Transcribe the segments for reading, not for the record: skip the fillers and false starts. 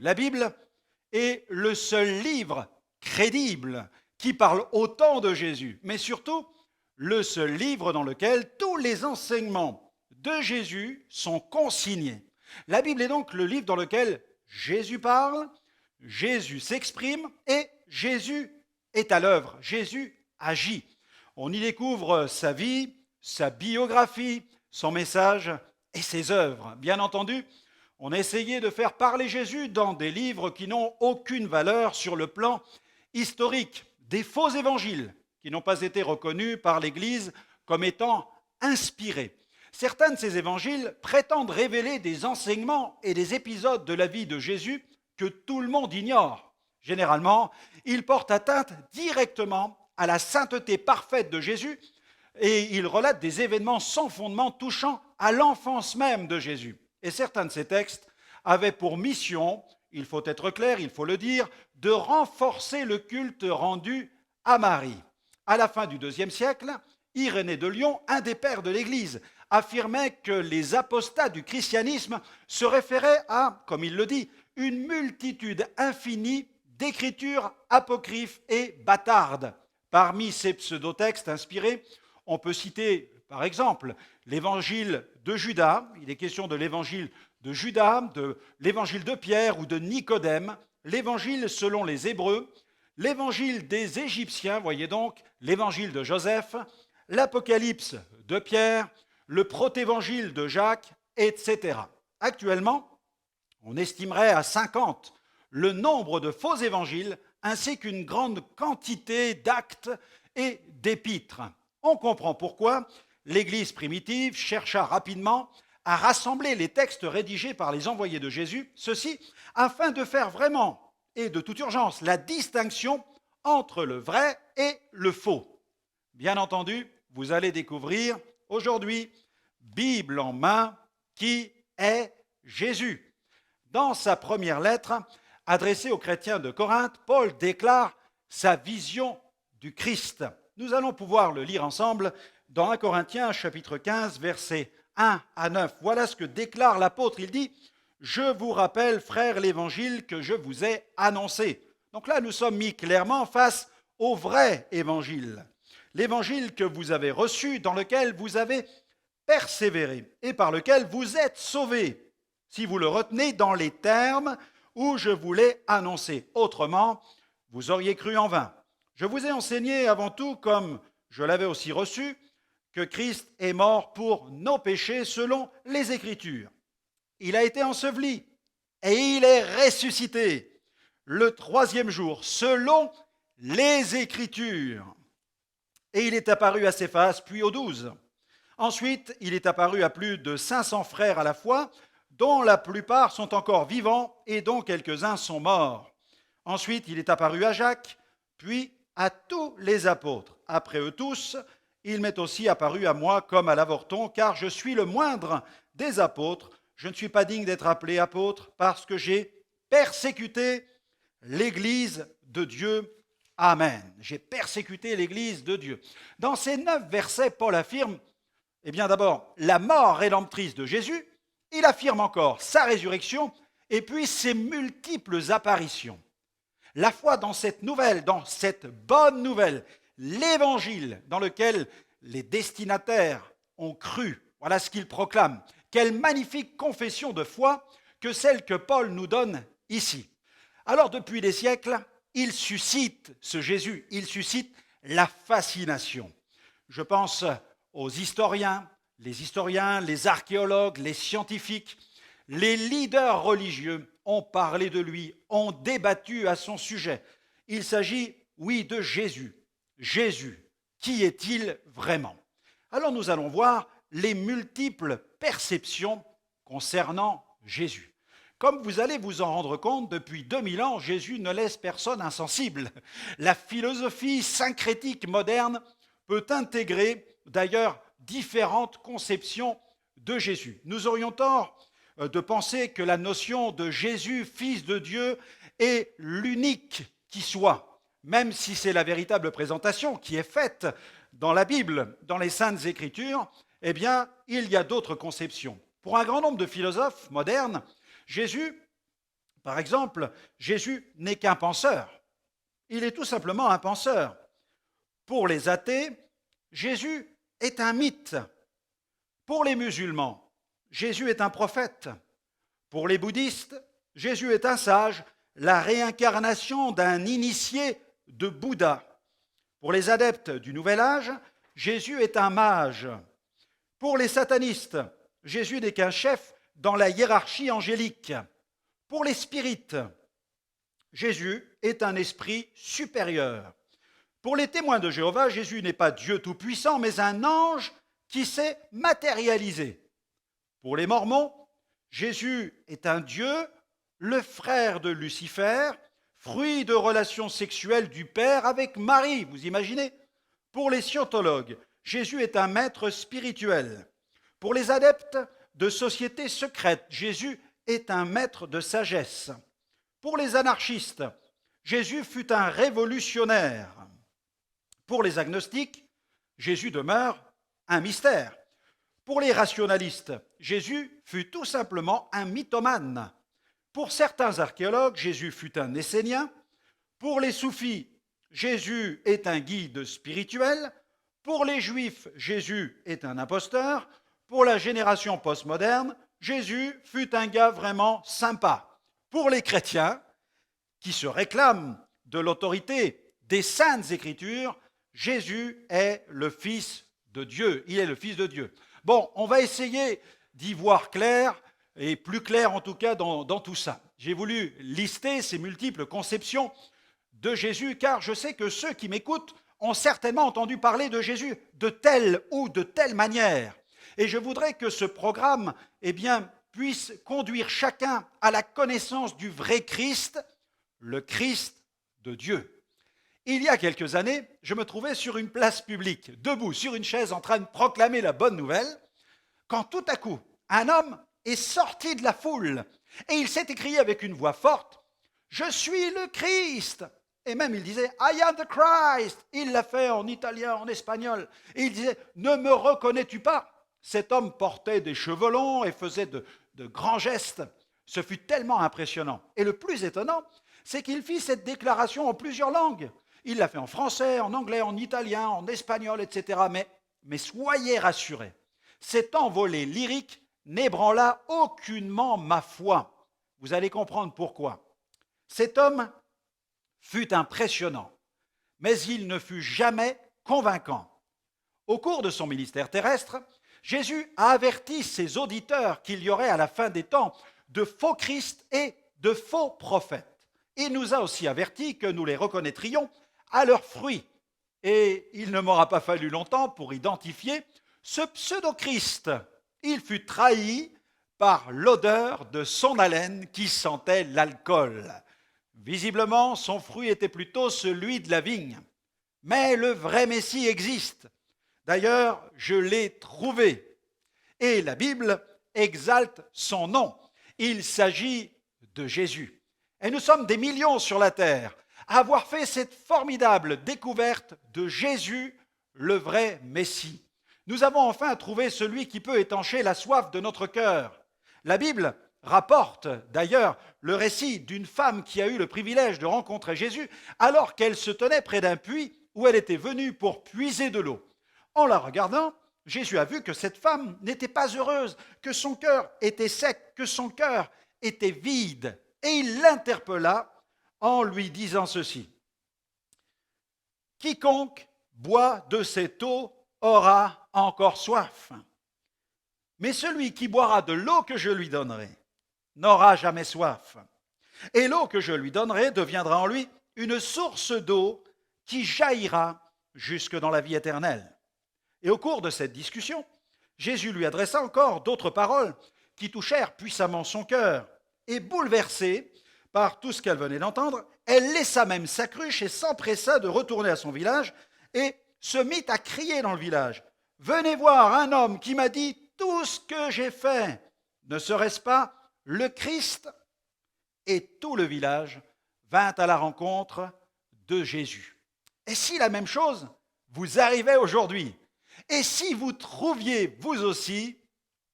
La Bible est le seul livre crédible qui parle autant de Jésus, mais surtout le seul livre dans lequel tous les enseignements de Jésus sont consignés. La Bible est donc le livre dans lequel Jésus parle, Jésus s'exprime et Jésus est à l'œuvre, Jésus agit. On y découvre sa vie, sa biographie, son message et ses œuvres. Bien entendu, on a essayé de faire parler Jésus dans des livres qui n'ont aucune valeur sur le plan historique, des faux évangiles qui n'ont pas été reconnus par l'Église comme étant inspirés. Certains de ces évangiles prétendent révéler des enseignements et des épisodes de la vie de Jésus que tout le monde ignore. Généralement, ils portent atteinte directement à la sainteté parfaite de Jésus et ils relatent des événements sans fondement touchant à l'enfance même de Jésus. Et certains de ces textes avaient pour mission, il faut être clair, il faut le dire, de renforcer le culte rendu à Marie. À la fin du IIe siècle, Irénée de Lyon, un des pères de l'Église, affirmait que les apostats du christianisme se référaient à, comme il le dit, une multitude infinie d'écritures apocryphes et bâtardes. Parmi ces pseudotextes inspirés, on peut citer par exemple l'évangile de Judas, il est question de l'évangile de Judas, de l'évangile de Pierre ou de Nicodème, l'évangile selon les Hébreux, l'évangile des Égyptiens, voyez donc, l'évangile de Joseph, l'Apocalypse de Pierre, le protévangile de Jacques, etc. Actuellement, on estimerait à 50 le nombre de faux évangiles ainsi qu'une grande quantité d'actes et d'épîtres. On comprend pourquoi l'Église primitive chercha rapidement à rassembler les textes rédigés par les envoyés de Jésus, ceci afin de faire vraiment et de toute urgence la distinction entre le vrai et le faux. Bien entendu, vous allez découvrir aujourd'hui, Bible en main, qui est Jésus. Dans sa première lettre, adressée aux chrétiens de Corinthe, Paul déclare sa vision du Christ. Nous allons pouvoir le lire ensemble dans 1 Corinthiens chapitre 15, versets 1 à 9. Voilà ce que déclare l'apôtre. Il dit « Je vous rappelle, frères, l'évangile que je vous ai annoncé. » Donc là, nous sommes mis clairement face au vrai évangile. L'évangile que vous avez reçu, dans lequel vous avez persévéré et par lequel vous êtes sauvés, si vous le retenez dans les termes où je vous l'ai annoncé. Autrement, vous auriez cru en vain. Je vous ai enseigné avant tout, comme je l'avais aussi reçu, que Christ est mort pour nos péchés selon les Écritures. Il a été enseveli et il est ressuscité le troisième jour selon les Écritures. Et il est apparu à Céphas, puis aux 12. Ensuite, il est apparu à plus de 500 frères à la fois, dont la plupart sont encore vivants et dont quelques-uns sont morts. Ensuite, il est apparu à Jacques, puis à tous les apôtres. Après eux tous, il m'est aussi apparu à moi comme à l'avorton, car je suis le moindre des apôtres. Je ne suis pas digne d'être appelé apôtre parce que j'ai persécuté l'Église de Dieu. Amen. J'ai persécuté l'Église de Dieu. Dans ces 9 versets, Paul affirme, eh bien d'abord, la mort rédemptrice de Jésus. Il affirme encore sa résurrection et puis ses multiples apparitions. La foi dans cette nouvelle, dans cette bonne nouvelle, l'évangile dans lequel les destinataires ont cru, voilà ce qu'il proclame. Quelle magnifique confession de foi que celle que Paul nous donne ici. Alors depuis des siècles, il suscite ce Jésus, il suscite la fascination. Je pense aux historiens, les archéologues, les scientifiques, les leaders religieux ont parlé de lui, ont débattu à son sujet. Il s'agit, oui, de Jésus. Jésus, qui est-il vraiment? Alors nous allons voir les multiples perceptions concernant Jésus. Comme vous allez vous en rendre compte, depuis 2000 ans, Jésus ne laisse personne insensible. La philosophie syncrétique moderne peut intégrer d'ailleurs différentes conceptions de Jésus. Nous aurions tort de penser que la notion de Jésus, fils de Dieu, est l'unique qui soit, même si c'est la véritable présentation qui est faite dans la Bible, dans les Saintes Écritures, eh bien, il y a d'autres conceptions. Pour un grand nombre de philosophes modernes, Jésus Par exemple, Jésus n'est qu'un penseur. Il est tout simplement un penseur. Pour les athées, Jésus est un mythe. Pour les musulmans, Jésus est un prophète. Pour les bouddhistes, Jésus est un sage, la réincarnation d'un initié de Bouddha. Pour les adeptes du Nouvel Âge, Jésus est un mage. Pour les satanistes, Jésus n'est qu'un chef dans la hiérarchie angélique. Pour les spirites, Jésus est un esprit supérieur. Pour les témoins de Jéhovah, Jésus n'est pas Dieu tout-puissant, mais un ange qui s'est matérialisé. Pour les Mormons, Jésus est un Dieu, le frère de Lucifer, fruit de relations sexuelles du Père avec Marie, vous imaginez? Pour les scientologues, Jésus est un maître spirituel. Pour les adeptes de sociétés secrètes, Jésus est un maître de sagesse. Pour les anarchistes, Jésus fut un révolutionnaire. Pour les agnostiques, Jésus demeure un mystère. Pour les rationalistes, Jésus fut tout simplement un mythomane. Pour certains archéologues, Jésus fut un essénien. Pour les soufis, Jésus est un guide spirituel. Pour les juifs, Jésus est un imposteur. Pour la génération postmoderne, Jésus fut un gars vraiment sympa. Pour les chrétiens, qui se réclament de l'autorité des saintes écritures, Jésus est le Fils de Dieu. Il est le Fils de Dieu. Bon, on va essayer d'y voir clair, et plus clair en tout cas dans tout ça. J'ai voulu lister ces multiples conceptions de Jésus, car je sais que ceux qui m'écoutent ont certainement entendu parler de Jésus de telle ou de telle manière. Et je voudrais que ce programme puisse conduire chacun à la connaissance du vrai Christ, le Christ de Dieu. Il y a quelques années, je me trouvais sur une place publique, debout sur une chaise en train de proclamer la bonne nouvelle, quand tout à coup, un homme est sorti de la foule et il s'est écrié avec une voix forte, « Je suis le Christ !» Et même il disait, « I am the Christ !» Il l'a fait en italien, en espagnol. Et il disait, « Ne me reconnais-tu pas ?» Cet homme portait des cheveux longs et faisait de grands gestes. Ce fut tellement impressionnant. Et le plus étonnant, c'est qu'il fit cette déclaration en plusieurs langues. Il l'a fait en français, en anglais, en italien, en espagnol, etc. Mais soyez rassurés, cet envolée lyrique n'ébranla aucunement ma foi. Vous allez comprendre pourquoi. Cet homme fut impressionnant, mais il ne fut jamais convaincant. Au cours de son ministère terrestre, Jésus a averti ses auditeurs qu'il y aurait à la fin des temps de faux Christ et de faux prophètes. Il nous a aussi averti que nous les reconnaîtrions à leurs fruits. Et il ne m'aura pas fallu longtemps pour identifier ce pseudo-Christ. Il fut trahi par l'odeur de son haleine qui sentait l'alcool. Visiblement, son fruit était plutôt celui de la vigne. Mais le vrai Messie existe. D'ailleurs, je l'ai trouvé. Et la Bible exalte son nom. Il s'agit de Jésus. Et nous sommes des millions sur la terre à avoir fait cette formidable découverte de Jésus, le vrai Messie. Nous avons enfin trouvé celui qui peut étancher la soif de notre cœur. La Bible rapporte d'ailleurs le récit d'une femme qui a eu le privilège de rencontrer Jésus alors qu'elle se tenait près d'un puits où elle était venue pour puiser de l'eau. En la regardant, Jésus a vu que cette femme n'était pas heureuse, que son cœur était sec, que son cœur était vide. Et il l'interpella en lui disant ceci. « Quiconque boit de cette eau aura encore soif. Mais celui qui boira de l'eau que je lui donnerai n'aura jamais soif. Et l'eau que je lui donnerai deviendra en lui une source d'eau qui jaillira jusque dans la vie éternelle. » Et au cours de cette discussion, Jésus lui adressa encore d'autres paroles qui touchèrent puissamment son cœur. Et bouleversée par tout ce qu'elle venait d'entendre, elle laissa même sa cruche et s'empressa de retourner à son village et se mit à crier dans le village. « Venez voir un homme qui m'a dit tout ce que j'ai fait. Ne serait-ce pas le Christ ?» Et tout le village vint à la rencontre de Jésus. Et si la même chose vous arrivait aujourd'hui? Et si vous trouviez vous aussi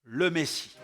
le Messie?